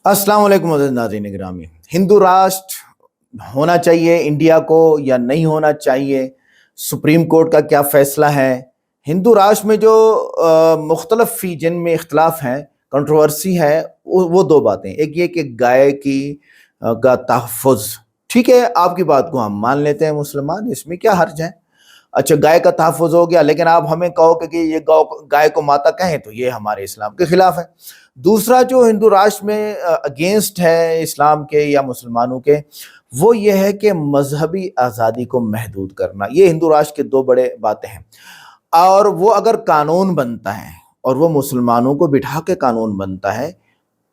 अस्सलाम वालेकुम अज़ीज़ नाज़रीन गिरामी। हिंदू राष्ट्र होना चाहिए इंडिया को या नहीं होना चाहिए, सुप्रीम कोर्ट का क्या फैसला है। हिंदू राष्ट्र में जो मुख्तलफ फी जिनमें इख्तलाफ हैं, कंट्रोवर्सी है, वो दो बातें। एक ये कि गाय की का तहफ़्फ़ुज़, ठीक है, आपकी बात को हम मान लेते हैं मुसलमान, इसमें क्या हर्ज है। अच्छा, गाय का तहफ़्फ़ुज़ हो गया, लेकिन आप हमें कहो कि ये गाय को माता कहें तो ये हमारे इस्लाम के खिलाफ है। दूसरा जो हिंदू राष्ट्र में अगेंस्ट है इस्लाम के या मुसलमानों के, वो ये है कि मजहबी आज़ादी को महदूद करना। ये हिंदू राष्ट्र के दो बड़े बातें हैं। और वो अगर कानून बनता है और वो मुसलमानों को बिठा के कानून बनता है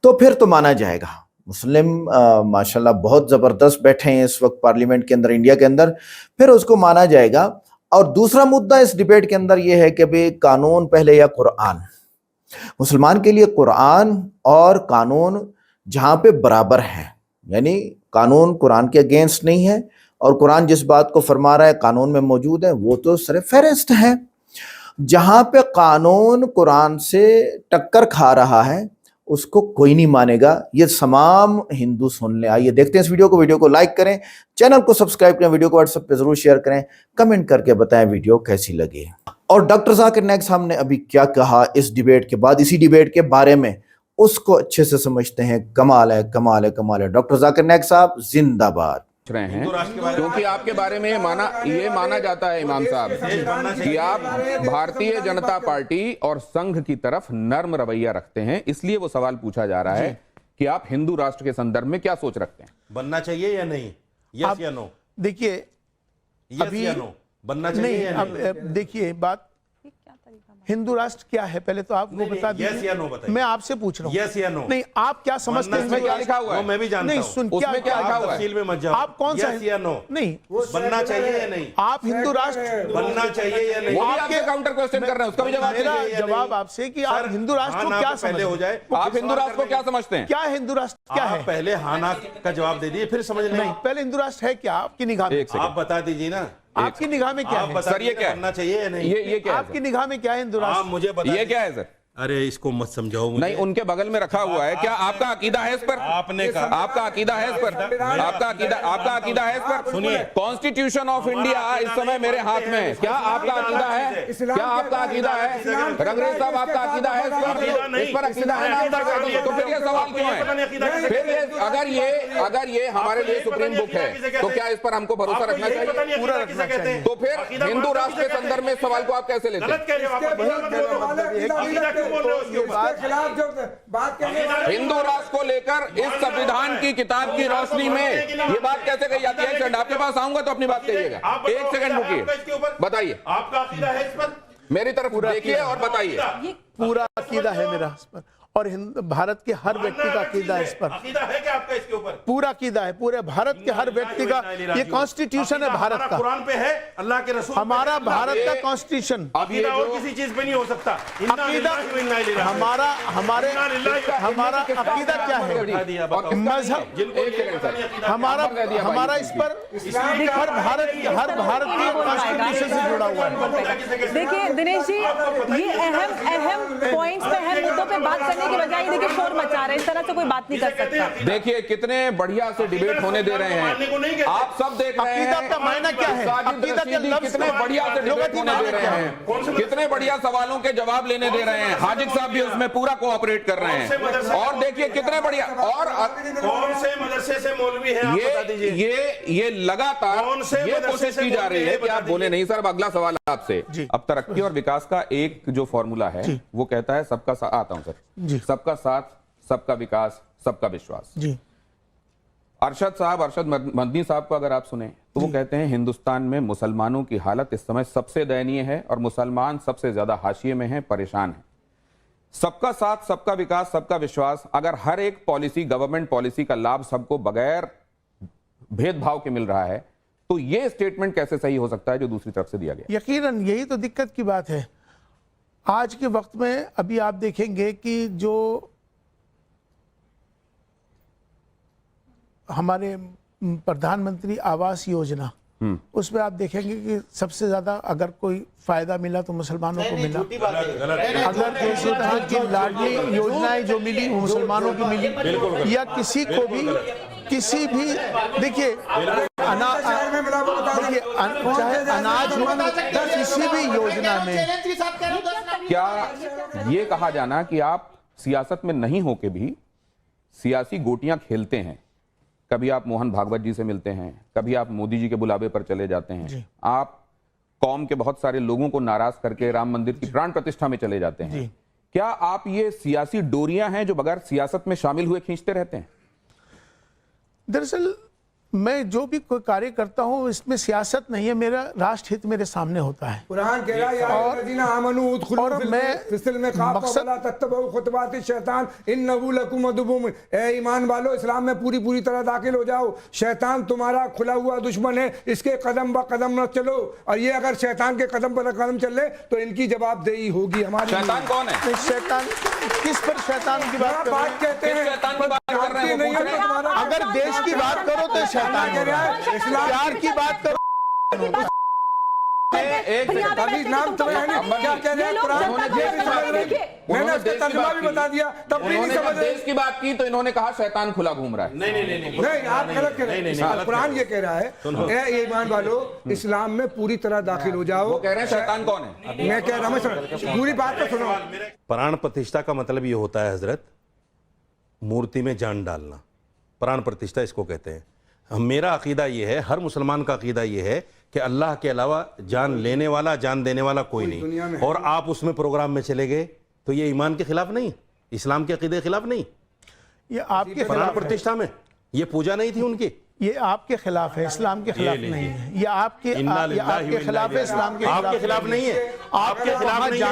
तो फिर तो माना जाएगा। मुस्लिम माशाल्लाह बहुत ज़बरदस्त बैठे हैं इस वक्त पार्लियामेंट के अंदर, इंडिया के अंदर, फिर उसको माना जाएगा। और दूसरा मुद्दा इस डिबेट के अंदर ये है कि भाई कानून पहले या कुरान। मुसलमान के लिए कुरान और कानून जहाँ पे बराबर है, यानी कानून कुरान के अगेंस्ट नहीं है और कुरान जिस बात को फरमा रहा है कानून में मौजूद है, वो तो सर फहरिस्त है। जहाँ पे कानून कुरान से टक्कर खा रहा है उसको कोई नहीं मानेगा। ये तमाम हिंदू सुन लें। आइए देखते हैं इस वीडियो को लाइक करें, चैनल को सब्सक्राइब करें, वीडियो को व्हाट्सएप पे जरूर शेयर करें, कमेंट करके बताएं वीडियो कैसी लगी। और डॉक्टर जाकिर नाइक साहब ने अभी क्या कहा इस डिबेट के बाद, इसी डिबेट के बारे में, उसको अच्छे से समझते हैं। कमाल है, कमाल है, कमाल है। डॉक्टर जाकिर नाइक साहब जिंदाबाद रहे हैं, क्योंकि आपके बारे में ये माना जाता है इमाम साहब कि आप भारतीय जनता पार्टी और संघ की तरफ नर्म रवैया रखते हैं। इसलिए वो सवाल पूछा जा रहा है कि आप हिंदू राष्ट्र के संदर्भ में क्या सोच रखते हैं, बनना चाहिए या नहीं, यस या नो। देखिए अभी या नो बनना चाहिए या नहीं। अब देखिए बात, हिंदू राष्ट्र क्या है पहले तो आपको बता दीजिए। यस या नो बताइए। मैं आपसे पूछ रहा हूँ यस या नो। नहीं, आप क्या समझते हैं? क्या लिखा हुआ है? मैं भी जानता नहीं, हूं। सुन उसमें क्या लिखा हुआ है? तफसील में मत जाओ। आप कौन सा यस या नो नहीं बनना चाहिए या नहीं, आप हिंदू राष्ट्र बनना चाहिए या नहीं। आपके काउंटर क्वेश्चन कर रहे हैं, उसका भी जवाब मेरा जवाब आपसे कि आप हिंदू राष्ट्र को क्या समझते हो जाए। आप हिंदू राष्ट्र को क्या समझते हैं? क्या हिंदू राष्ट्र क्या है? पहले हाँ ना का जवाब दे दीजिए, फिर समझ लेंगे। नहीं, पहले हिंदू राष्ट्र है क्या आपकी निगाह में? आप बता दीजिए ना, आपकी निगाह में क्या है सर? ये क्या बनना चाहिए या नहीं, ये क्या आपकी निगाह में क्या है हिंदू राष्ट्र? मुझे बता। ये क्या है सर? अरे इसको मत समझाओ मुझे। नहीं, उनके बगल में रखा हुआ है। क्या आपका अकीदा है इस पर? आपने कहा आपका अकीदा है इस पर? आपका अकीदा है इस पर? सुनिए, कॉन्स्टिट्यूशन ऑफ इंडिया इस समय मेरे हाथ में है। क्या आपका अकीदा है? क्या आपका अकीदा है? रंगरेज साहब, आपका अकीदा है इस पर? अकीदा है तो फिर ये सवाल क्यों है? फिर ये अगर ये हमारे लिए सुप्रीम बुक है तो क्या इस पर हमको भरोसा रखना चाहिए? पूरा रखना चाहिए। तो फिर हिंदू राष्ट्र के संदर्भ में इस सवाल को आप कैसे लेते हैं? हिंदू राष्ट्र को लेकर इस संविधान की किताब की रोशनी में ये बात कैसे कही जाती है? आपके पास आऊंगा तो अपनी बात कहिएगा। एक सेकंड रुकिए, बताइए आपका अकीदा है इस पर? मेरी तरफ देखिए और बताइए। पूरा अकीदा है मेरा इस पर, और भारत के हर व्यक्ति का अकीदा है इस पर। अकीदा है क्या आपका इसके ऊपर? पूरा अकीदा है, पूरे भारत के हर व्यक्ति का। ये कॉन्स्टिट्यूशन है भारत का, कुरान पे है, अल्लाह के रसूल हमारा भारत का कॉन्स्टिट्यूशन। अकीदा और किसी चीज पे नहीं हो सकता। अकीदा हमारा अकीदा क्या है? मजहब हमारा इस पर हर भारतीय कॉन्स्टिट्यूशन से जुड़ा हुआ है। देखिए दिनेश जी, ये अहम पॉइंट्स पे, अहम मुद्दों पे बात करने के बजाय देखिए शोर मचा रहे हैं। इस तरह से कोई बात नहीं कर सकता। देखिए कितने बढ़िया से डिबेट होने दे रहे हैं, आप सब देख रहे हैं। अकीदा का मायना क्या है? अकीदा के लफ्ज़ कितने बढ़िया से डिबेट होने दे रहे हैं, कितने बढ़िया सवालों के जवाब लेने दे रहे हैं। हाजिक साहब भी उसमें पूरा कोऑपरेट कर रहे हैं। और देखिए कितने बढ़िया, और कौन से मदरसे से मौलवी है ये लगातार ये कोशिश की जा रही है कि आप बोले नहीं। सर अगला सवाल आपसे, अब तरक्की और विकास का एक जो फॉर्मूला है वो कहता है सबका साथ, आता हूं सर जी, सबका साथ, सबका विकास, सबका विश्वास जी। अरशद मदनी साहब को अगर आप सुने तो वो कहते हैं हिंदुस्तान में मुसलमानों की हालत इस समय सबसे दयनीय है और मुसलमान सबसे ज्यादा हाशिए में हैं, परेशान हैं। सबका साथ, सबका विकास, सबका विश्वास, अगर हर एक पॉलिसी, गवर्नमेंट पॉलिसी का लाभ सबको बगैर भेदभाव के मिल रहा है तो ये स्टेटमेंट कैसे सही हो सकता है जो दूसरी तरफ से दिया गया? यकीनन यही तो दिक्कत की बात है आज के वक्त में। अभी आप देखेंगे कि जो हमारे प्रधानमंत्री आवास योजना उसमें आप देखेंगे कि सबसे ज्यादा अगर कोई फायदा मिला तो मुसलमानों को मिला। अगर किसी तरह की लाडली योजनाएं जो मिली वो मुसलमानों की मिली, या किसी को भी किसी भी देखिए चाहे अनाज हो, किसी भी योजना में। क्या ये कहा जाना कि आप सियासत में नहीं होके भी सियासी गोटियां खेलते हैं, कभी आप मोहन भागवत जी से मिलते हैं, कभी आप मोदी जी के बुलावे पर चले जाते हैं, आप कौम के बहुत सारे लोगों को नाराज करके राम मंदिर की प्राण प्रतिष्ठा में चले जाते हैं, क्या आप ये सियासी डोरियां हैं जो बगैर सियासत में शामिल हुए खींचते रहते हैं? दरअसल मैं जो भी कोई कार्य करता हूँ इसमें सियासत नहीं है, मेरा राष्ट्र हित मेरे सामने होता है। कुरान कह रहा है और मैं ईमान वालो इस्लाम में पूरी तरह दाखिल हो जाओ, शैतान तुम्हारा खुला हुआ दुश्मन है, इसके कदम ब कदम न चलो, और ये अगर शैतान के कदम पर कदम चल ले तो इनकी जवाबदेही होगी हमारी। शैतान कौन है? शैतान किस पर शैतान की बात कहते हैं? अगर देश की बात करो तो शैतान हो रहा है, प्यार की बात करो अभी नाम तो है नहीं, क्या कह रहे हैं? मैंने उसका तर्जुमा भी बता दिया, तब भी नहीं समझ। देश की बात की तो इन्होंने कहा शैतान खुला घूम रहा है। नहीं, आप गलत कह रहे हैं। कुरान ये कह रहा है ए ईमान वालो इस्लाम में पूरी तरह दाखिल हो जाओ। वो कह रहे हैं शैतान कौन है? मैं कह रहा हूँ पूरी बात तो सुनो। प्राण प्रतिष्ठा का मतलब ये होता है हजरत, मूर्ति में जान डालना, प्राण प्रतिष्ठा इसको कहते हैं। मेरा अकीदा ये है, हर मुसलमान का अकीदा ये है कि अल्लाह के अलावा जान लेने वाला, जान देने वाला कोई नहीं, और आप उसमें प्रोग्राम में चले गए तो ये ईमान के खिलाफ नहीं, इस्लाम के अकीदे के खिलाफ नहीं, ये आपके प्राण प्रतिष्ठा में ये पूजा नहीं थी उनकी, ये आपके खिलाफ है, इस्लाम के खिलाफ नहीं है। ये आपके खिलाफ है, इस्लाम के आपके खिलाफ नहीं है, आपके खिलाफ नहीं है,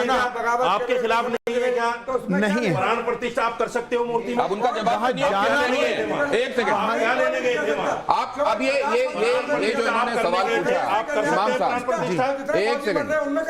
आपके खिलाफ नहीं है क्या? नहीं है। प्राण प्रतिष्ठा आप कर सकते हो मूर्ति में? अब उनका जवाब जाना नहीं है। एक सेकंड, क्या लेने गए थे वहाँ? आप अब ये जो इन्होंने सवाल पूछा इमाम साहब, एक सेकंड,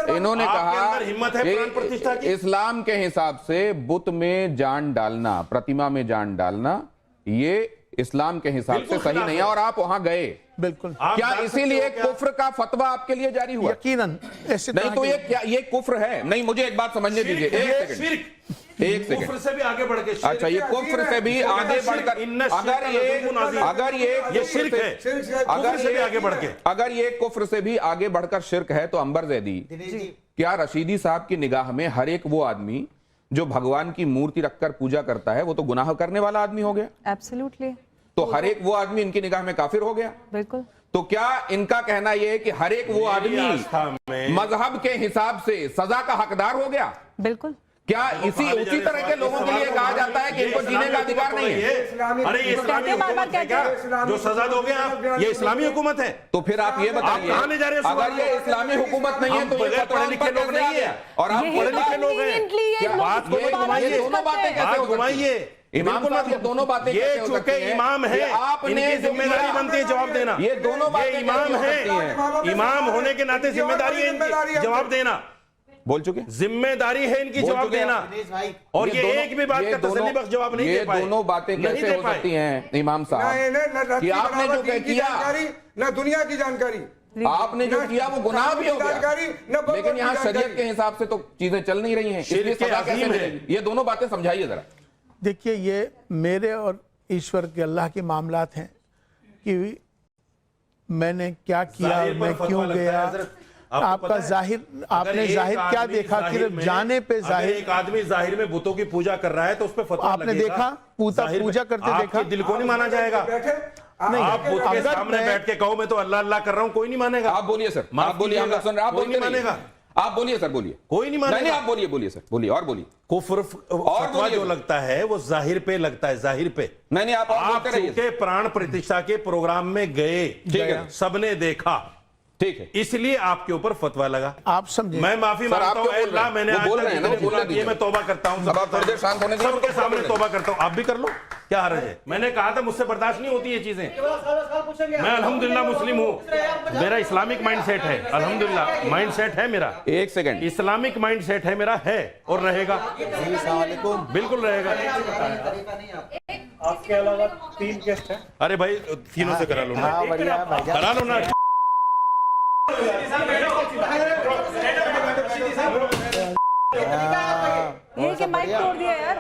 इन्होंने कहा हिम्मत है प्राण प्रतिष्ठा की? इस्लाम के हिसाब से बुत में जान डालना, प्रतिमा में जान डालना, ये इस्लाम के हिसाब से सही नहीं है, और आप वहां गए। बिल्कुल। क्या इसीलिए कुफ्र का फतवा आपके लिए जारी हुआ? यकीनन ऐसे नहीं तो ये क्या, ये कुफ्र है? नहीं, मुझे एक बात समझने दीजिए, एक सेकंड, कुफ्र से भी आगे बढ़ के, अच्छा ये कुफ्र से भी आगे बढ़कर, अगर ये कुफ्र से भी आगे बढ़कर शिर्क है तो अंबर ज़ैदी, क्या रशीदी साहब की निगाह में हर एक वो आदमी जो भगवान की मूर्ति रखकर पूजा करता है वो तो गुनाह करने वाला आदमी हो गया? एब्सोल्युटली। तो हर एक वो आदमी इनकी निगाह में काफिर हो गया? बिल्कुल। तो क्या इनका कहना यह है कि हर एक वो आदमी मजहब के हिसाब से सजा का हकदार हो गया? बिल्कुल। क्या उसी तरह के लोगों के लिए कहा जाता है कि इनको जीने का अधिकार नहीं है? अरे ये इस्लामी हुकूमत है क्या जो सजा दोगे आप? ये इस्लामी हुकूमत है। तो फिर आप ये बताइए, अगर ये इस्लामी हुकूमत नहीं है तो ये पढ़े लिखे लोग नहीं है, और आप पढ़े लिखे लोग हैं, बात को घुमाइए, दोनों बातें कैसे हो घुमाइए? इमाम साहब, ये दोनों बातें ये चूंकि इमाम है, इनकी जिम्मेदारी बनती है जवाब देना। ये दोनों बातें इमाम है, इमाम होने के नाते जिम्मेदारी है इनकी जवाब देना। बोल चुके, जिम्मेदारी है इनकी जवाब देना, और ये एक भी बात का तसल्ली बख्श जवाब नहीं दे पाए। ये दोनों बातें कैसे हो सकती हैं इमाम साहब कि आपने जो किया, ना दुनिया की जानकारी, आपने जो किया वो गुनाह भी हो गया, लेकिन यहाँ शरीयत के हिसाब से तो चीजें चल नहीं रही हैं, इसलिए सजा कैसे मिलेगी? ये दोनों बातें समझाइए जरा। देखिए, ये मेरे और ईश्वर के अल्लाह के मामलात हैं कि मैंने क्या किया, मैं क्यों गया। आपका जाहिर, आपने जाहिर क्या देखा? सिर्फ जाने पे जाहिर। एक आदमी जाहिर में बुतों की पूजा कर रहा है तो उस पे फतवा आपने देखा, पूजा करते देखा? दिल को नहीं माना जाएगा? नहीं, आप बुत के सामने बैठ के कहो मैं तो अल्लाह अल्लाह कर रहा हूँ, कोई नहीं मानेगा। आप बोलिए सर, आप बोलिए, हम सुन रहे हैं, आप बोलते मानेगा, आप बोलिए सर, बोलिए। कोई नहीं मानेगा। नहीं, आप बोलिए, बोलिए सर, बोलिए और बोलिए। कुफ्र फतवा जो लगता है वो जाहिर पे लगता है, जाहिर पे। नहीं, आप चूंकि प्राण प्रतिष्ठा के प्रोग्राम में गए, ठीक है, सबने देखा, ठीक है, इसलिए आपके ऊपर फतवा लगा। आप समझे? मैं माफी मांगता हूं, अल्लाह मैंने आज तक ये मैं तौबा करता हूं, सबके सामने तौबा करता हूं, आप भी कर लो, क्या हर्ज है? मैंने कहा था मुझसे बर्दाश्त नहीं होती ये चीजें। मैं अल्हम्दुलिल्लाह मुस्लिम हूं, मेरा इस्लामिक माइंड सेट है, अल्हम्दुलिल्लाह माइंड सेट है मेरा। एक सेकंड, इस्लामिक माइंड सेट है मेरा, है और रहेगा, बिल्कुल रहेगा। आपके अलावा 3 गेस्ट हैं। अरे भाई तीनों से करा लो ना, करा लो ना। ये कि माइक तोड़ दिया यार।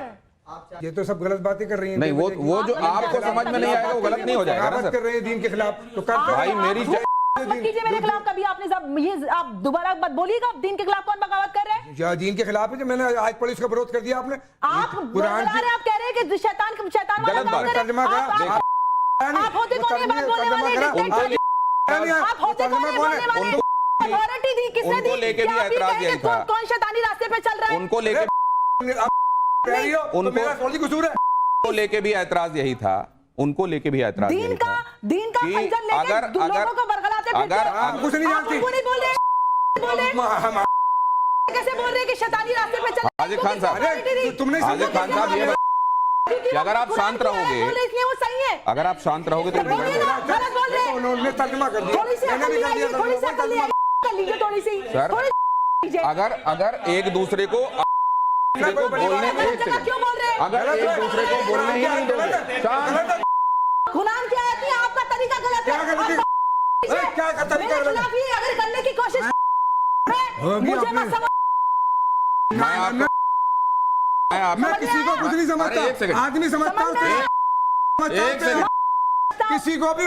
ये तो सब गलत बातें कर रही हैं। नहीं, वो जो आपको समझ में नहीं आएगा वो गलत नहीं हो जाएगा ना बात सर। कर रहे हैं दीन के खिलाफ, तो कर भाई मेरी मत कीजिए मेरे खिलाफ कभी, आपने सब ये आप दोबारा मत बोलिएगा। दीन के खिलाफ कौन बगावत कर रहे हैं? या दीन के खिलाफ है जो मैंने आज पुलिस का विरोध कर दिया आपने। आप कुरान बता रहे हैं, आप कह रहे हैं कि शैतान वाला गलत काम बात। कर रहे तर्जुमा हैं। करा। आप होते कौन है बात बोलने वाले? डिक्टेटर। आप होते कौन है बोलने वाले? अथॉरिटी दी किसने दी? उनको लेके भी क्या आप ये ऐतराज कह रहे हैं यही था। कौन शैतानी रास्ते पे चल रहा है? उनको लेके उनको मेरा थोड़ी कसूर है। उनको लेके भी ऐतराज यही था, उनको लेके भी ऐतराज दीन यही का था कि खंजर लेके लोगों को बरगलाते फिरते अगर- हैं। आप कुछ नहीं आप जानती। उनको नहीं बोल रहे, कैसे बोल रहे हैं कि शैतानी रास्ते पे चल रहे हैं? हाजिर खान साहब, authority दी। तुमने हाजिर खान साहब ये कि अगर आप कुरान शांत की आयत रहोगे, बोल रहे, इसलिए वो सही है। अगर आप शांत रहोगे तो बोलिए ना, गलत बोल रहे हैं। उन्होंने तर्जुमा कर दिया, थोड़ी सी मैंने अकल भी कर आइए, दिया थोड़ी सी अकल आइए, कर लीजिए थोड़ी सी। सर, थोड़ी सी लीजिए। अगर एक दूसरे को बोलने गलत जगह क्यों बोल रहे हैं? अगर एक दूसरे को बोलने ही नहीं दोगे, शांत। कुरान की आयत नहीं, आपका तरीका गलत है। क्या गलत है? आप- क्या का तरीका मेरे गलत है? खिलाफ ये अगर करने की कोशिश होगी मुझे आपने। मत समझ। मैं किसी को कुछ नहीं अरे, एक समझता, सेकंड। आदमी समझता हूँ, एक सेकंड, किसी को भी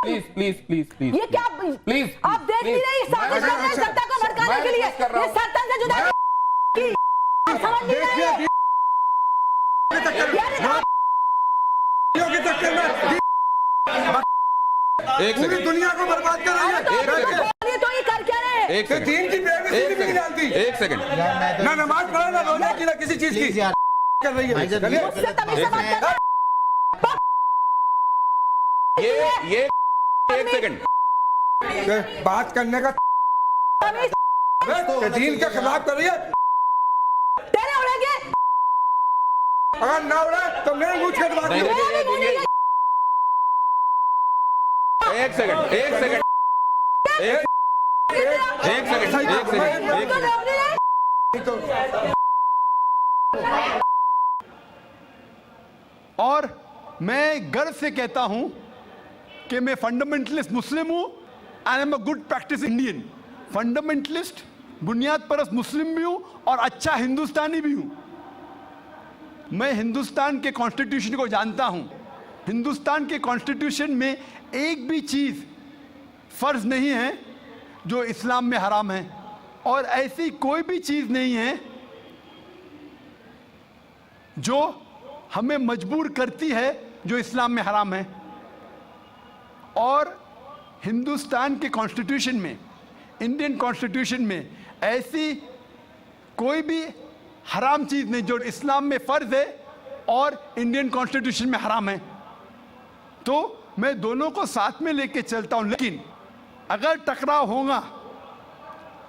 प्लीज प्लीज प्लीज प्लीज ये क्या प्लीज आप देख नहीं रहे, साजिश कर रहे हैं जनता को भड़काने के लिए। कर रहा ये हूँ। सरतन से जुदा की आप समझ नहीं रहे हैं। एक पूरी सेकंड, दुनिया को बर्बाद कर रही तो है। एक सेकंड। बोलिए तो ये कर क्या रहे हैं? एक सेकंड, दीन की बेइज्जती भी नहीं जानती, एक सेकंड। ना नमाज पढ़ा, ना रोजा की, ना किसी चीज की कर रही है। चलिए, मुझसे तमीज से बात कर रहे ये एक सेकंड, बात करने का तमीज दीन के खिलाफ कर रही है। तेरे उड़ेंगे, अगर ना उड़ा तो मेरे मुंह के दबा नहीं, दो। नहीं, मेरा भी बोलिए। एक सेकंड, एक सेकंड, एक सेकंड, एक सेकंड, एक तो सेकंड। लोग नहीं रहे। और मैं गर्व से कहता हूं कि मैं फंडामेंटलिस्ट मुस्लिम हूं and I am a good practice Indian. Fundamentalist, बुनियाद परस्त मुस्लिम भी हूं और अच्छा हिंदुस्तानी भी हूं। मैं हिंदुस्तान के कॉन्स्टिट्यूशन को जानता हूं। हिंदुस्तान के कॉन्स्टिट्यूशन में एक भी चीज फर्ज नहीं है जो इस्लाम में हराम है, और ऐसी कोई भी चीज नहीं है जो हमें मजबूर करती है जो इस्लाम में हराम है। और हिंदुस्तान के कॉन्स्टिट्यूशन में, इंडियन कॉन्स्टिट्यूशन में ऐसी कोई भी हराम चीज नहीं जो इस्लाम में फर्ज है और इंडियन कॉन्स्टिट्यूशन में हराम है। तो मैं दोनों को साथ में लेके चलता हूं, लेकिन अगर टकराव होगा,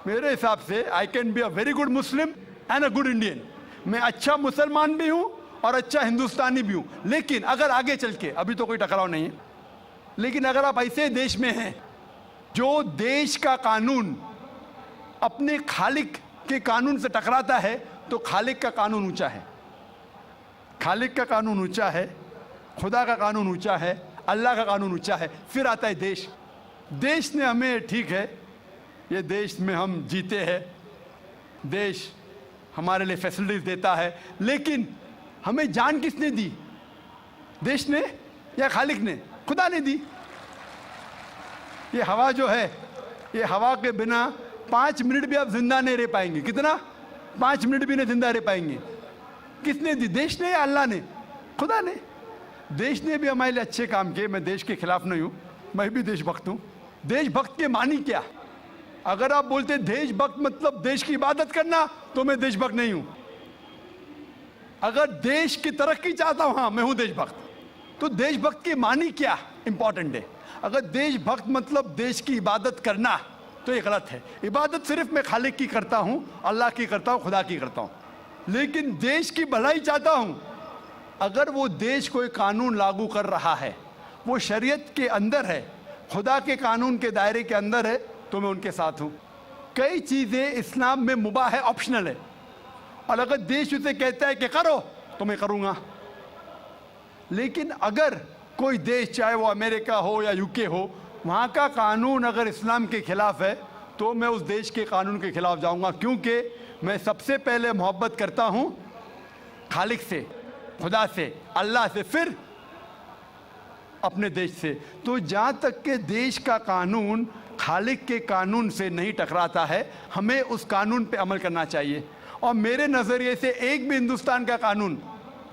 मेरे हिसाब से I can be a very good Muslim and a good Indian. मैं अच्छा मुसलमान भी हूं और अच्छा हिंदुस्तानी भी हूं। लेकिन अगर आगे चल के, अभी तो कोई टकराव नहीं है, लेकिन अगर आप ऐसे देश में हैं जो देश का कानून अपने खालिक के कानून से टकराता है, तो खालिक का कानून ऊंचा है, खालिक का कानून ऊंचा है, खुदा का कानून ऊंचा है, अल्लाह का कानून ऊंचा है, फिर आता है देश। देश ने हमें, ठीक है, ये देश में हम जीते हैं, देश हमारे लिए फैसिलिटीज देता है, लेकिन हमें जान किसने दी? देश ने या खालिक ने? खुदा ने दी। ये हवा जो है, ये हवा के बिना 5 मिनट भी आप जिंदा नहीं रह पाएंगे। कितना? 5 मिनट भी नहीं जिंदा रह पाएंगे। किसने दी? देश ने या अल्लाह ने? खुदा ने। देश ने भी हमारे लिए अच्छे काम किए। मैं देश के खिलाफ नहीं हूँ, मैं भी देशभक्त हूँ। देशभक्त के मानी क्या? अगर आप बोलते देशभक्त मतलब देश की इबादत करना, तो मैं देशभक्त नहीं हूँ। अगर देश की तरक्की चाहता हूँ, हाँ मैं हूँ देशभक्त। तो देशभक्त की मानी क्या इंपॉर्टेंट है। अगर देशभक्त मतलब देश की इबादत करना, तो ये गलत है। इबादत सिर्फ मैं खालिक की करता हूँ, अल्लाह की करता हूँ, खुदा की करता हूँ। लेकिन देश की भलाई चाहता हूँ। अगर वो देश कोई कानून लागू कर रहा है, वो शरीयत के अंदर है, खुदा के कानून के दायरे के अंदर है, तो मैं उनके साथ हूँ। कई चीज़ें इस्लाम में मुबाह है, ऑप्शनल है, और अगर देश उसे कहता है कि करो, तो मैं करूँगा। लेकिन अगर कोई देश, चाहे वो अमेरिका हो या यूके हो, وہاں کا قانون اگر اسلام کے خلاف ہے تو میں اس دیش کے قانون کے خلاف جاؤں گا، کیونکہ میں سب سے پہلے محبت کرتا ہوں خالق سے، خدا سے، اللہ سے، پھر اپنے دیش سے۔ تو جہاں تک کہ دیش کا قانون خالق کے قانون سے نہیں ٹکراتا ہے، ہمیں اس قانون پہ عمل کرنا چاہیے۔ اور میرے نظریے سے ایک بھی ہندوستان کا قانون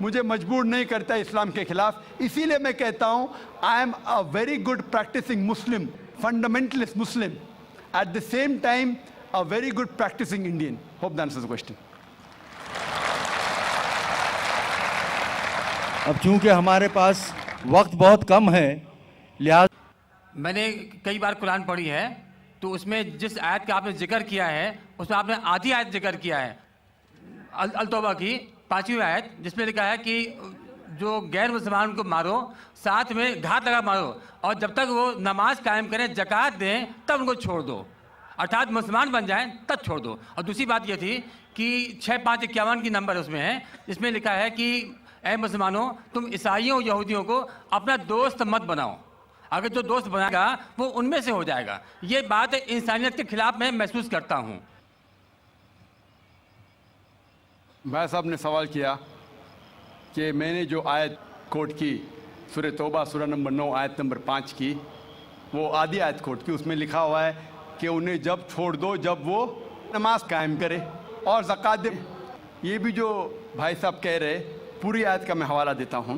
مجھے مجبور نہیں کرتا اسلام کے خلاف، اسی لیے میں کہتا ہوں I am a very good practising Muslim, fundamentalist Muslim, at the same time a very good practising Indian. Hope that answers the question. اب چونکہ ہمارے پاس وقت بہت کم ہے، لہٰذا میں نے کئی بار قرآن پڑھی ہے، تو اس میں جس آیت کا آپ نے ذکر کیا ہے اس میں آپ نے آدھی آیت ذکر کیا ہے، التوبہ کی 5ویں آیت، جس میں لکھا ہے کہ جو غیر مسلمان کو مارو، ساتھ میں گھات لگا مارو، اور جب تک وہ نماز قائم کریں، زکوٰۃ دیں، تب ان کو چھوڑ دو، ارتھات مسلمان بن جائیں تب چھوڑ دو۔ اور دوسری بات یہ تھی کہ 6551 کی نمبر اس میں ہے، جس میں لکھا ہے کہ اے مسلمانوں، تم عیسائیوں یہودیوں کو اپنا دوست مت بناؤ، اگر جو دوست بنائے گا وہ ان میں سے ہو جائے گا۔ یہ بات انسانیت کے خلاف میں محسوس کرتا ہوں۔ بھائی صاحب نے سوال کیا کہ میں نے جو آیت کوٹ کی سورہ توبہ سورہ نمبر 9 آیت نمبر 5 کی، وہ آدھی آیت کوٹ کی، اس میں لکھا ہوا ہے کہ انہیں جب چھوڑ دو جب وہ نماز قائم کرے اور زکوٰۃ دے۔ یہ بھی جو بھائی صاحب کہہ رہے، پوری آیت کا میں حوالہ دیتا ہوں۔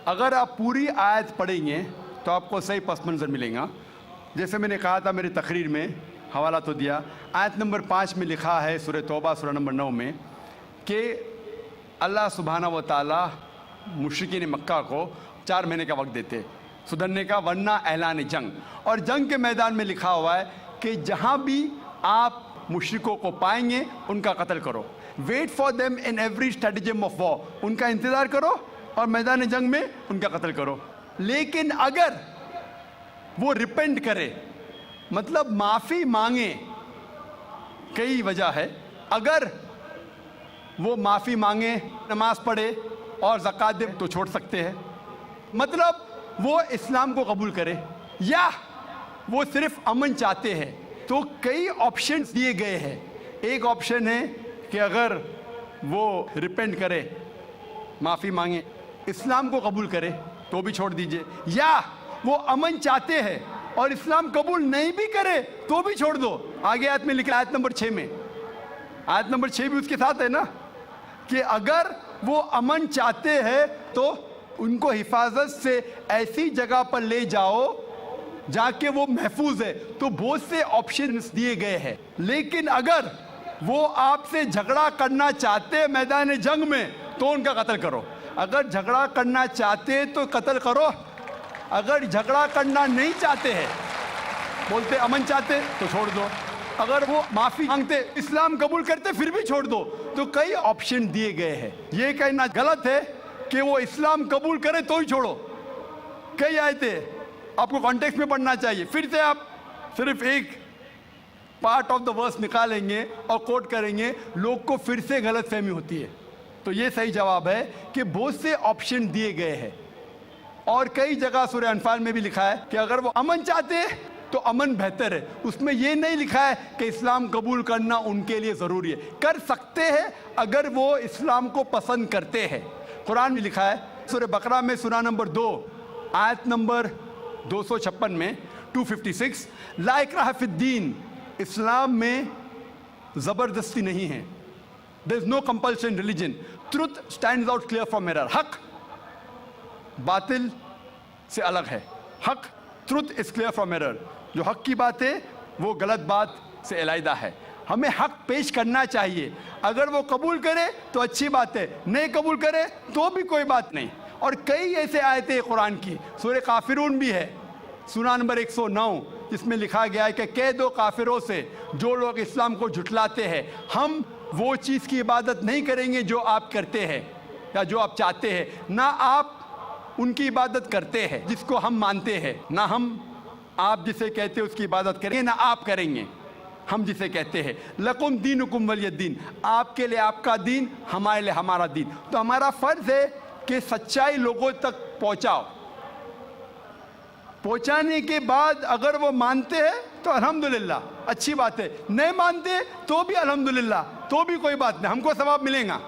اگر آپ پوری آیت پڑھیں گے تو آپ کو صحیح پس منظر ملے گا۔ جیسے میں نے کہا تھا میری تقریر میں، حوالہ تو دیا، آیت نمبر 5 میں لکھا ہے سورہ توبہ سورہ نمبر 9 میں کہ اللہ سبحانہ و تعالیٰ مشرکین مکہ کو 4 مہینے کا وقت دیتے سدھرنے کا، ورنہ اعلان جنگ۔ اور جنگ کے میدان میں لکھا ہوا ہے کہ جہاں بھی آپ مشرکوں کو پائیں گے ان کا قتل کرو، wait for them in every stratagem of war, ان کا انتظار کرو اور میدان جنگ میں ان کا قتل کرو۔ لیکن اگر وہ ریپینٹ کرے، مطلب معافی مانگے، کئی وجہ ہے، اگر وہ معافی مانگے، نماز پڑھے اور زکوٰۃ دے تو چھوڑ سکتے ہیں، مطلب وہ اسلام کو قبول کرے، یا وہ صرف امن چاہتے ہیں، تو کئی آپشنز دیے گئے ہیں۔ ایک آپشن ہے کہ اگر وہ ریپینٹ کرے، معافی مانگے، اسلام کو قبول کرے تو بھی چھوڑ دیجئے، یا وہ امن چاہتے ہیں اور اسلام قبول نہیں بھی کرے تو بھی چھوڑ دو۔ آگے آیت میں لکھا، آیت نمبر 6 میں، آیت نمبر 6 بھی اس کے ساتھ ہے نا، کہ اگر وہ امن چاہتے ہیں تو ان کو حفاظت سے ایسی جگہ پر لے جاؤ جہاں کہ وہ محفوظ ہے۔ تو بہت سے آپشنز دیے گئے ہیں، لیکن اگر وہ آپ سے جھگڑا کرنا چاہتے ہیں میدان جنگ میں تو ان کا قتل کرو۔ اگر جھگڑا کرنا چاہتے تو قتل کرو، اگر جھگڑا کرنا نہیں چاہتے ہیں، بولتے امن چاہتے تو چھوڑ دو، اگر وہ معافی مانگتے، اسلام قبول کرتے پھر بھی چھوڑ دو۔ تو کئی آپشن دیے گئے ہیں۔ یہ کہنا غلط ہے کہ وہ اسلام قبول کرے تو ہی چھوڑو۔ کئی آیتیں آپ کو کانٹیکسٹ میں پڑھنا چاہیے، پھر سے آپ صرف ایک پارٹ آف دا ورس نکالیں گے اور کوٹ کریں گے، لوگ کو پھر سے غلط فہمی ہوتی ہے۔ تو یہ صحیح جواب ہے کہ بہت سے آپشن دیے گئے ہیں، اور کئی جگہ سورہ انفال میں بھی لکھا ہے کہ اگر وہ امن چاہتے ہیں تو امن بہتر ہے۔ اس میں یہ نہیں لکھا ہے کہ اسلام قبول کرنا ان کے لیے ضروری ہے، کر سکتے ہیں اگر وہ اسلام کو پسند کرتے ہیں۔ قرآن میں لکھا ہے سورہ بقرہ میں سورہ نمبر 2 آیت نمبر 256 میں 256، لا اکراہ فی الدین، اسلام میں زبردستی نہیں ہے، there is no compulsion in religion, truth stands out clear from error، حق باطل سے الگ ہے، حق truth is clear from error، جو حق کی بات ہے وہ غلط بات سے علیحدہ ہے۔ ہمیں حق پیش کرنا چاہیے، اگر وہ قبول کرے تو اچھی بات ہے، نہیں قبول کرے تو بھی کوئی بات نہیں۔ اور کئی ایسے آیتیں قرآن کی، سورہ کافرون بھی ہے سورہ نمبر 109، جس میں لکھا گیا ہے کہ کہہ دو کافروں سے جو لوگ اسلام کو جھٹلاتے ہیں، ہم وہ چیز کی عبادت نہیں کریں گے جو آپ کرتے ہیں یا جو آپ چاہتے ہیں، نہ آپ ان کی عبادت کرتے ہیں جس کو ہم مانتے ہیں، نہ ہم آپ جسے کہتے ہیں اس کی عبادت کریں گے، نہ آپ کریں گے ہم جسے کہتے ہیں۔ لکم دینکم ولی الدین، آپ کے لیے آپ کا دین، ہمارے لیے ہمارا دین۔ تو ہمارا فرض ہے کہ سچائی لوگوں تک پہنچاؤ، पहुंचाने के बाद अगर वो मानते हैं तो अल्हम्दुलिल्लाह, अच्छी बात है, नहीं मानते तो भी अल्हम्दुलिल्लाह, तो भी कोई बात नहीं, हमको सवाब मिलेगा,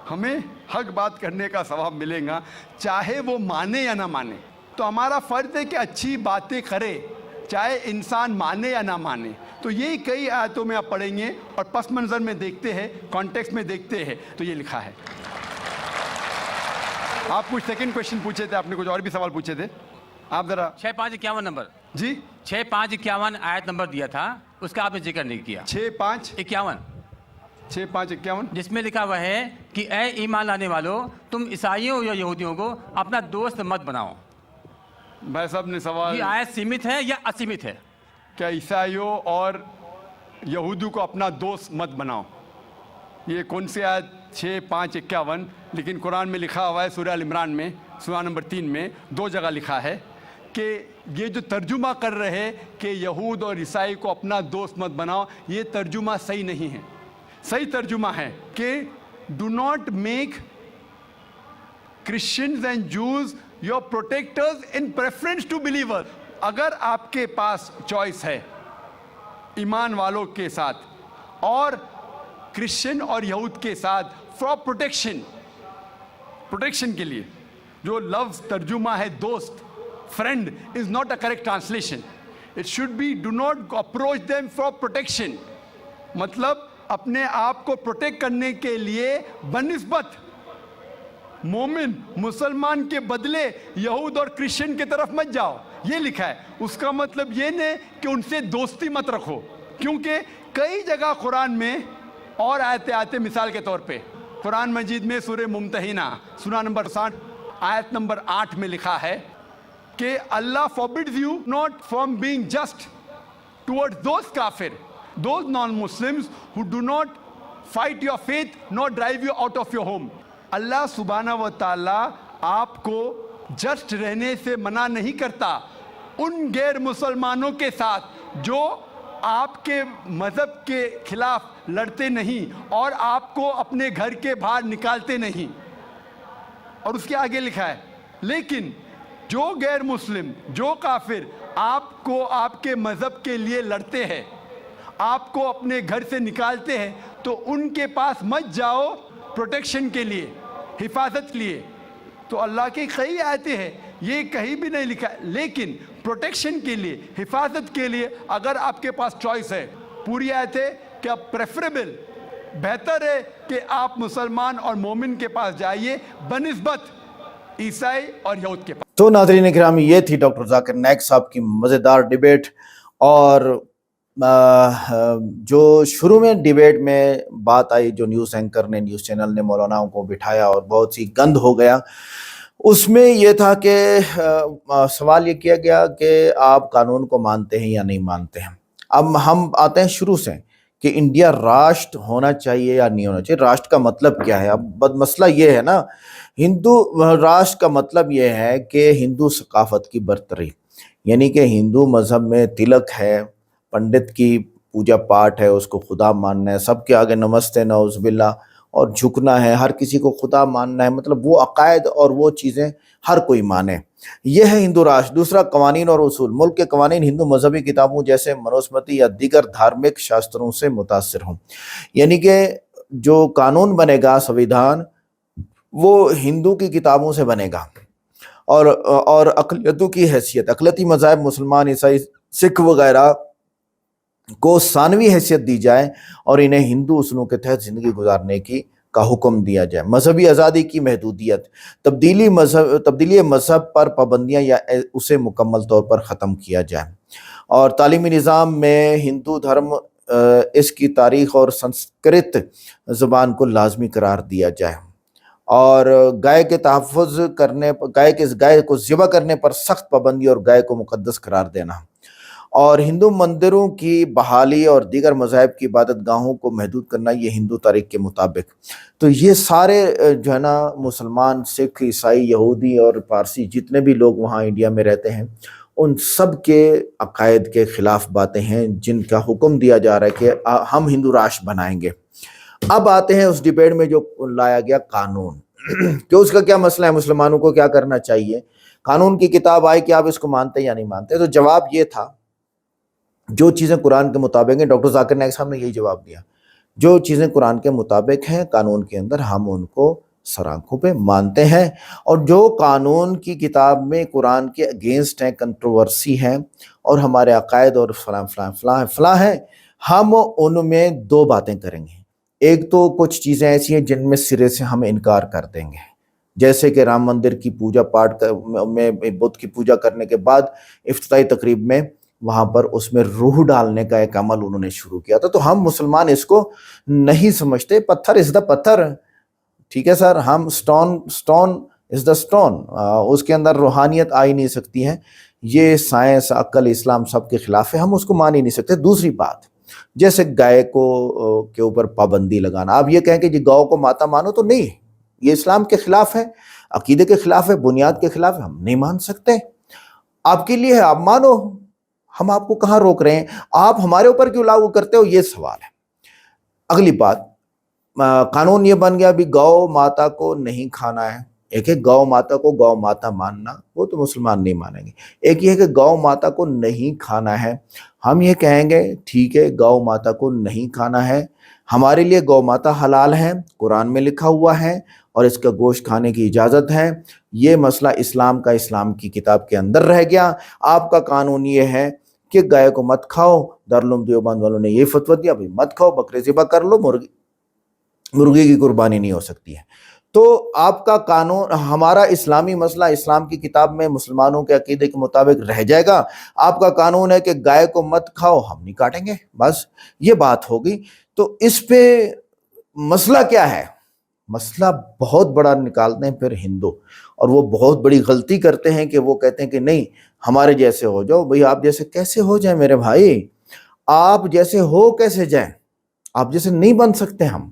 हमें हक बात करने का सवाब मिलेगा, चाहे वो माने या ना माने। तो हमारा फ़र्ज है कि अच्छी बातें करे, चाहे इंसान माने या ना माने। तो यही कई आयतों में आप पढ़ेंगे और पस मंज़र में देखते हैं, कॉन्टेक्स्ट में देखते हैं, तो ये लिखा है। आप कुछ सेकंड क्वेश्चन पूछे थे, आपने कुछ और भी सवाल पूछे थे, आप जरा 6551 नंबर जी 6551 आयत नंबर दिया था, उसका आपने जिक्र नहीं किया। 6551 जिसमें लिखा हुआ है कि ए ईमान लाने वालों, तुम ईसाइयों या यहूदियों को अपना दोस्त मत बनाओ। भाई साहब ने सवाल, ये आयत सीमित है या असीमित है? क्या ईसाइयों और यहूदियों को अपना दोस्त मत बनाओ, ये कौन सी आयत? 6551। लेकिन कुरान में लिखा हुआ है, सूरह अल इमरान में सूरह नंबर 3 में 2 जगह लिखा है कि ये जो तर्जुमा कर रहे हैं कि यहूद और ईसाई को अपना दोस्त मत बनाओ, ये तर्जुमा सही नहीं है। सही तर्जुमा है कि do not make Christians and Jews your protectors in preference to believers. अगर आपके पास चॉइस है ईमान वालों के साथ और क्रिश्चियन और यहूद के साथ फॉर प्रोटेक्शन के लिए, जो लफ्ज़ तर्जुमा है दोस्त, friend is not a correct translation, it should be do not approach them for protection, मतलब अपने आप को प्रोटेक्ट करने के लिए बनिस्बत मोमिन मुसलमान के बदले यहूद और क्रिश्चियन की तरफ मत जाओ, ये लिखा है। उसका मतलब ये नहीं कि उनसे दोस्ती मत रखो, क्योंकि कई जगह कुरान में और आयतें आते, मिसाल के तौर पे कुरान मजीद में सूरह मुमतहिना सूरह नंबर 60 आयत नंबर 8 में लिखा है कि अल्लाह forbids you not from being just towards those काफिर, those non Muslims who do not fight your faith not drive you out of your home. अल्लाह सुब्हाना व तआला आपको जस्ट रहने से मना नहीं करता उन गैर मुसलमानों के साथ जो आपके मज़हब के खिलाफ लड़ते नहीं और आपको अपने घर के बाहर निकालते नहीं। और उसके आगे लिखा है, लेकिन जो गैर मुस्लिम, जो काफिर आपको आपके मज़हब के लिए लड़ते हैं, आपको अपने घर से निकालते हैं, तो उनके पास मत जाओ प्रोटेक्शन के लिए, हिफाजत के लिए। तो अल्लाह की कई आयतें हैं, ये कहीं भी नहीं लिखा है, लेकिन प्रोटेक्शन के लिए, हिफाजत के लिए अगर आपके पास चॉइस है, पूरी आयत है कि अब प्रेफरेबल, बेहतर है कि आप मुसलमान और मोमिन के पास जाइए बनिस्बत ईसाई और यहूद के पास। तो नाज़रीन किरामी, ये थी डॉक्टर जाकिर नाइक साहब की मज़ेदार डिबेट। और जो शुरू में डिबेट में बात आई, जो न्यूज़ एंकर ने, न्यूज़ चैनल ने मौलानाओं को बिठाया और बहुत सी गंद हो गया, उसमें ये था कि सवाल ये किया गया कि आप कानून को मानते हैं या नहीं मानते हैं। अब हम आते हैं शुरू से कि इंडिया राष्ट्र होना चाहिए या नहीं होना चाहिए। राष्ट्र का मतलब क्या है? अब मसला ये है ना, हिंदू राष्ट्र का मतलब ये है कि हिंदू सकाफत की बरतरी, यानी कि हिंदू मज़हब में तिलक है, पंडित की पूजा पाठ है, उसको खुदा मानना है, सबके आगे नमस्ते नौज़ुबिल्ला और झुकना है, हर किसी को खुदा मानना है, मतलब वो अकायद और वो चीज़ें हर कोई माने। यह है हिंदू राष्ट्र। दूसरा, कवानीन और उसूल। मुल्क के कवानीन हिंदू मजहबी किताबों जैसे मनुस्मृति या दीगर धार्मिक शास्त्रों से मुतासिर हों, यानी कि जो कानून बनेगा, संविधान, वो हिंदू की किताबों से बनेगा। और अक़लियतों की हैसियत, अक़लियती मज़ाहिब मुसलमान, ईसाई, सिख वगैरह को सानवी हैसियत दी जाए और इन्हें हिंदू उसूलों के तहत ज़िंदगी गुजारने की का हुक्म दिया जाए। मजहबी आज़ादी की महदूदियत, तब्दीली मज़हब पर पाबंदियाँ या उसे मुकम्मल तौर पर ख़त्म किया जाए। और तालीमी निज़ाम में हिंदू धर्म, इसकी तारीख़ और संस्कृत ज़बान को लाजमी करार दिया जाए। और गाय के तहफ़्फ़ुज़ करने, गाय को ज़िबा करने पर सख्त पाबंदी और गाय को मुक़द्दस करार देना। और हिंदू मंदिरों की बहाली और दीगर मज़ाहिब की इबादत गाहों को महदूद करना, ये हिंदू तारीख़ के मुताबिक। तो ये सारे जो है ना, मुसलमान, सिख, ईसाई, यहूदी और पारसी जितने भी लोग वहाँ इंडिया में रहते हैं, उन सब के अकायद के ख़िलाफ़ बातें हैं, जिनका हुक्म दिया जा रहा है कि हम हिंदू राष्ट्र बनाएंगे। अब आते हैं उस डिबेट में जो लाया गया कानून। کہ اس کا کیا مسئلہ ہے, مسلمانوں کو کیا کرنا چاہیے, قانون کی کتاب آئی کہ آپ اس کو مانتے یا نہیں مانتے. تو جواب یہ تھا جو چیزیں قرآن کے مطابق ہیں, ڈاکٹر ذاکر نائک صاحب نے یہی جواب دیا, جو چیزیں قرآن کے مطابق ہیں قانون کے اندر ہم ان کو سرآنکھوں پہ مانتے ہیں, اور جو قانون کی کتاب میں قرآن کے اگینسٹ ہیں, کنٹروورسی ہیں اور ہمارے عقائد اور فلاں فلاں فلاں فلاں ہیں, ہم ان میں دو باتیں کریں گے. ایک تو کچھ چیزیں ایسی ہیں جن میں سرے سے ہم انکار کر دیں گے, جیسے کہ رام مندر کی پوجا پاٹ میں بدھ کی پوجا کرنے کے بعد افتتاحی تقریب میں وہاں پر اس میں روح ڈالنے کا ایک عمل انہوں نے شروع کیا تھا. تو ہم مسلمان اس کو نہیں سمجھتے, پتھر از دا پتھر, ٹھیک ہے سر, ہم سٹون از دا سٹون, اس کے اندر روحانیت آ ہی نہیں سکتی ہے. یہ سائنس, عقل, اسلام سب کے خلاف ہے, ہم اس کو مان ہی نہیں سکتے. دوسری بات, جیسے گائے کو کے اوپر پابندی لگانا, آپ یہ کہیں کہ جی گاؤں کو ماتا مانو, تو نہیں, یہ اسلام کے خلاف ہے, عقیدے کے خلاف ہے, بنیاد کے خلاف ہے, ہم نہیں مان سکتے. آپ کے لیے ہے, آپ مانو, ہم آپ کو کہاں روک رہے ہیں, آپ ہمارے اوپر کیوں لاگو کرتے ہو, یہ سوال ہے. اگلی بات, قانون یہ بن گیا ابھی گاؤں ماتا کو نہیں کھانا ہے. ایک ہے گاؤں ماتا کو گاؤں ماتا ماننا, وہ تو مسلمان نہیں مانیں گے. ایک یہ ہے کہ گاؤں ماتا کو نہیں کھانا ہے. ہم یہ کہیں گے ٹھیک ہے گاؤں ماتا کو نہیں کھانا ہے, ہمارے لیے گاؤں ماتا حلال ہے, قرآن میں لکھا ہوا ہے, اور اس کا گوشت کھانے کی اجازت ہے. یہ مسئلہ اسلام کا اسلام کی کتاب کے اندر رہ گیا. آپ کا قانون یہ ہے کہ گائے کو مت کھاؤ, دارالعلوم دیوبند والوں نے یہ فتویٰ دیا بھائی مت کھاؤ, بکرے ذبح کر لو, مرغی کی قربانی نہیں ہو سکتی ہے. تو آپ کا قانون, ہمارا اسلامی مسئلہ اسلام کی کتاب میں مسلمانوں کے عقیدے کے مطابق رہ جائے گا. آپ کا قانون ہے کہ گائے کو مت کھاؤ, ہم نہیں کاٹیں گے, بس یہ بات ہوگی. تو اس پہ مسئلہ کیا ہے, مسئلہ بہت بڑا نکالتے ہیں پھر ہندو, اور وہ بہت بڑی غلطی کرتے ہیں کہ وہ کہتے ہیں کہ نہیں ہمارے جیسے ہو جاؤ. بھئی آپ جیسے کیسے ہو جائیں میرے بھائی, آپ جیسے ہو کیسے جائیں, آپ جیسے نہیں بن سکتے ہم,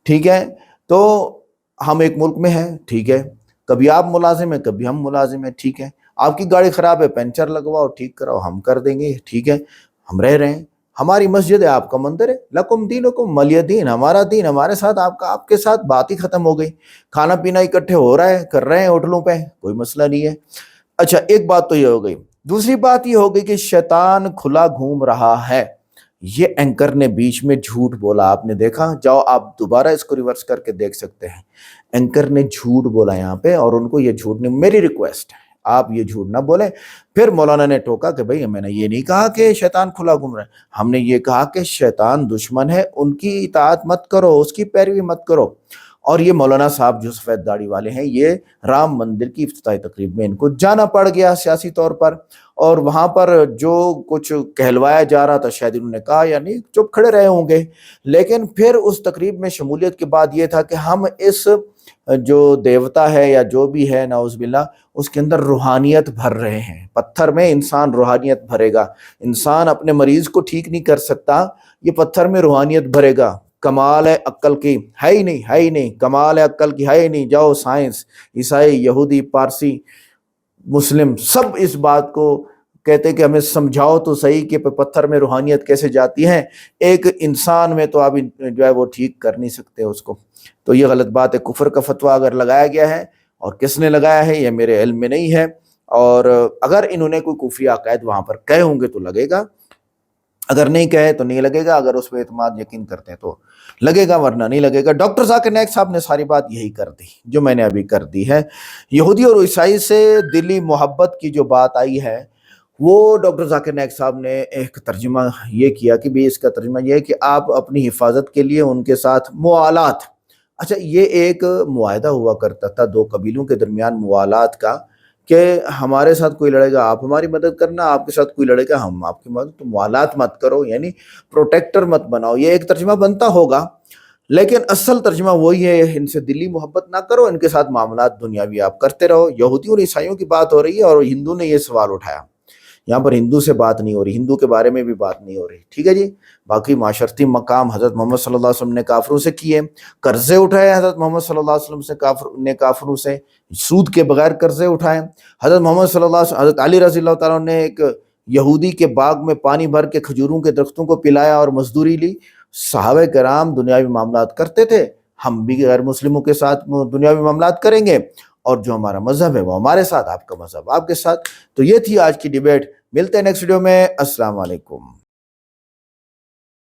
ٹھیک ہے. تو ہم ایک ملک میں ہیں, ٹھیک ہے, کبھی آپ ملازم ہیں کبھی ہم ملازم ہیں, ٹھیک ہے, آپ کی گاڑی خراب ہے پنچر لگواؤ ٹھیک کراؤ, ہم کر دیں گے, ٹھیک ہے, ہم رہ رہے ہیں. ہماری مسجد ہے آپ کا مندر ہے, لکم دینکم ولی دین, ہمارا دین ہمارے ساتھ, آپ کا آپ کے ساتھ, بات ہی ختم ہو گئی. کھانا پینا اکٹھے ہو رہا ہے, کر رہے ہیں ہوٹلوں پہ, کوئی مسئلہ نہیں ہے. اچھا ایک بات تو یہ ہو گئی. دوسری بات یہ ہو گئی کہ شیطان کھلا گھوم رہا ہے. یہ اینکر نے بیچ میں جھوٹ بولا, آپ نے دیکھا, جاؤ آپ دوبارہ اس کو ریورس کر کے دیکھ سکتے ہیں. اینکر نے جھوٹ بولا یہاں پہ, اور ان کو یہ جھوٹ نہیں, میری ریکویسٹ ہے آپ یہ جھوٹ نہ بولیں. پھر مولانا نے ٹوکا کہ بھئی میں نے یہ نہیں کہا کہ شیطان کھلا گھوم رہا ہے, ہم نے یہ کہا کہ شیطان دشمن ہے, ان کی اطاعت مت کرو, اس کی پیروی مت کرو. اور یہ مولانا صاحب جو سفید داڑھی والے ہیں, یہ رام مندر کی افتتاحی تقریب میں ان کو جانا پڑ گیا سیاسی طور پر, اور وہاں پر جو کچھ کہلوایا جا رہا تھا شاید انہوں نے کہا یا نہیں, چپ کھڑے رہے ہوں گے. لیکن پھر اس تقریب میں شمولیت کے بعد یہ تھا کہ ہم اس جو دیوتا ہے یا جو بھی ہے نعوذ باللہ, اس کے اندر روحانیت بھر رہے ہیں. پتھر میں انسان روحانیت بھرے گا, انسان اپنے مریض کو ٹھیک نہیں کر سکتا, یہ پتھر میں روحانیت بھرے گا. کمال ہے عقل کی, ہے ہی نہیں, ہے ہی نہیں, کمال ہے عقل کی, ہے ہی نہیں. جاؤ سائنس, عیسائی, یہودی, پارسی, مسلم, سب اس بات کو کہتے کہ ہمیں سمجھاؤ تو صحیح کہ پتھر میں روحانیت کیسے جاتی ہے, ایک انسان میں تو آپ جو ہے وہ ٹھیک کر نہیں سکتے اس کو. تو یہ غلط بات ہے. کفر کا فتویٰ اگر لگایا گیا ہے, اور کس نے لگایا ہے یہ میرے علم میں نہیں ہے, اور اگر انہوں نے کوئی کفری عقائد وہاں پر کہے ہوں گے تو لگے گا, اگر نہیں کہے تو نہیں لگے گا, اگر اس پہ اعتماد یقین کرتے ہیں تو لگے گا, ورنہ نہیں لگے گا. ڈاکٹر ذاکر نائک صاحب نے ساری بات یہی کر دی جو میں نے ابھی کر دی ہے. یہودی اور عیسائی سے دلی محبت کی جو بات آئی ہے, وہ ڈاکٹر ذاکر نائک صاحب نے ایک ترجمہ یہ کیا کہ بھی اس کا ترجمہ یہ ہے کہ آپ اپنی حفاظت کے لیے ان کے ساتھ موالات, اچھا یہ ایک معاہدہ ہوا کرتا تھا دو قبیلوں کے درمیان موالات کا, کہ ہمارے ساتھ کوئی لڑے گا آپ ہماری مدد کرنا, آپ کے ساتھ کوئی لڑے گا ہم آپ کی مدد, تو موالات مت کرو, یعنی پروٹیکٹر مت بناؤ. یہ ایک ترجمہ بنتا ہوگا, لیکن اصل ترجمہ وہی ہے ان سے دلی محبت نہ کرو, ان کے ساتھ معاملات دنیاوی آپ کرتے رہو. یہودیوں اور عیسائیوں کی بات ہو رہی ہے, اور ہندو نے یہ سوال اٹھایا, یہاں پر ہندو سے بات نہیں ہو رہی, ہندو کے بارے میں بھی بات نہیں ہو رہی, ٹھیک ہے جی. باقی معاشرتی مقام حضرت محمد صلی اللہ علیہ وسلم نے کافروں سے کیے, قرضے اٹھائے حضرت محمد صلی اللہ علیہ وسلم سے, کافروں سے سود کے بغیر قرضے اٹھائے. حضرت محمد صلی اللہ علیہ وسلم, حضرت علی رضی اللہ تعالیٰ نے ایک یہودی کے باغ میں پانی بھر کے کھجوروں کے درختوں کو پلایا اور مزدوری لی. صحابہ کرام دنیاوی معاملات کرتے تھے, ہم بھی غیر مسلموں کے ساتھ دنیاوی معاملات کریں گے، اور جو ہمارا مذہب ہے وہ ہمارے ساتھ، آپ کا مذہب آپ کے ساتھ۔ تو یہ تھی آج کی ڈیبیٹ، ملتے ہیں نیکسٹ ویڈیو میں، السلام علیکم۔